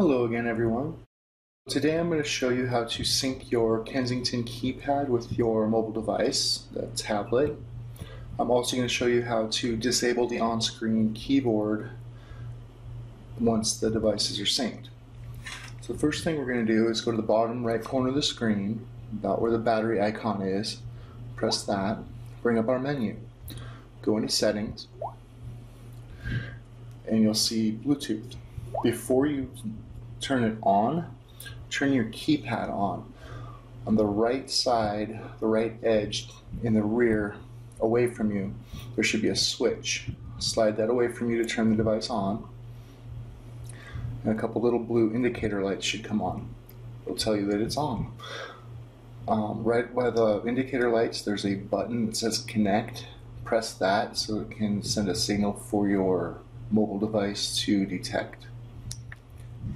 Hello again, everyone. Today I'm going to show you how to sync your Kensington Keypad with your mobile device, the tablet. I'm also going to show you how to disable the on-screen keyboard once the devices are synced. So the first thing we're going to do is go to the bottom right corner of the screen, about where the battery icon is. Press that, bring up our menu. Go into Settings, and you'll see Bluetooth. Before you turn it on, turn your keypad on. On the right side, the right edge in the rear, away from you, there should be a switch. Slide that away from you to turn the device on, and a couple little blue indicator lights should come on. It'll tell you that it's on. Right by the indicator lights, there's a button that says Connect. Press that so it can send a signal for your mobile device to detect.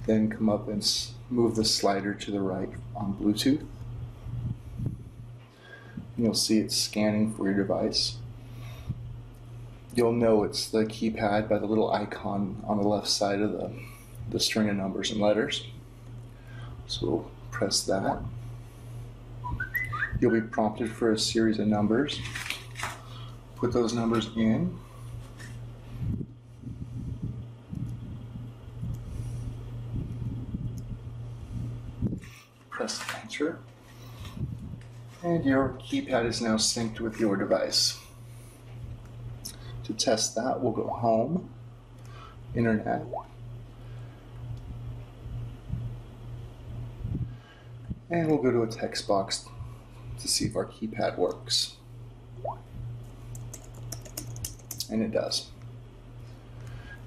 Then come up and move the slider to the right on Bluetooth. You'll see it's scanning for your device. You'll know it's the keypad by the little icon on the left side of the string of numbers and letters. So press that. You'll be prompted for a series of numbers. Put those numbers in. Press Enter, and your keypad is now synced with your device. To test that, we'll go Home, Internet, and we'll go to a text box to see if our keypad works. And it does.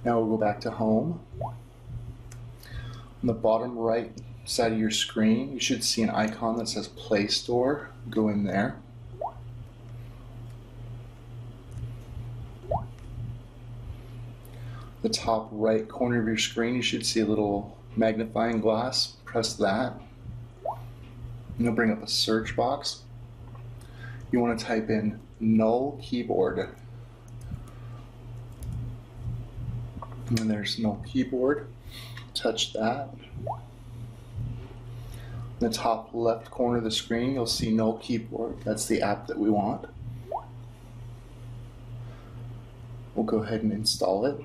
Now we'll go back to Home. On the bottom right side of your screen, you should see an icon that says Play Store. Go in there. The top right corner of your screen, you should see a little magnifying glass. Press that. And it'll bring up a search box. You want to type in No Keyboard. And when there's No Keyboard, touch that. In the top left corner of the screen, you'll see No Keyboard. That's the app that we want. We'll go ahead and install it.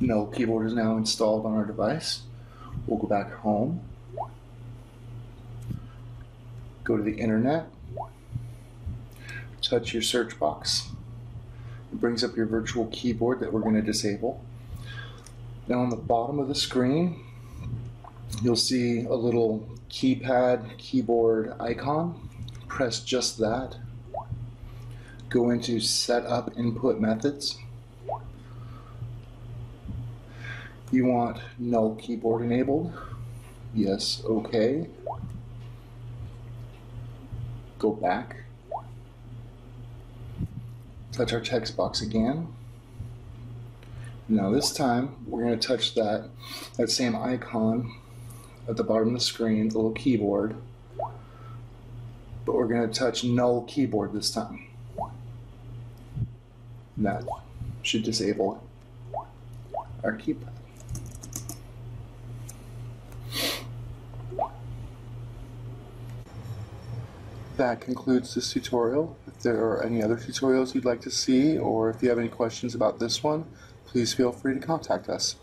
No Keyboard is now installed on our device. We'll go back home. Go to the Internet. Touch your search box. It brings up your virtual keyboard that we're going to disable. Now on the bottom of the screen, you'll see a little keypad keyboard icon. Press just that. Go into Set Up Input Methods. You want No Keyboard enabled. Yes, okay. Go back. Touch our text box again. Now this time we're going to touch that same icon at the bottom of the screen, the little keyboard, but we're going to touch No Keyboard this time. And that should disable our keypad. That concludes this tutorial. If there are any other tutorials you'd like to see, or if you have any questions about this one, please feel free to contact us.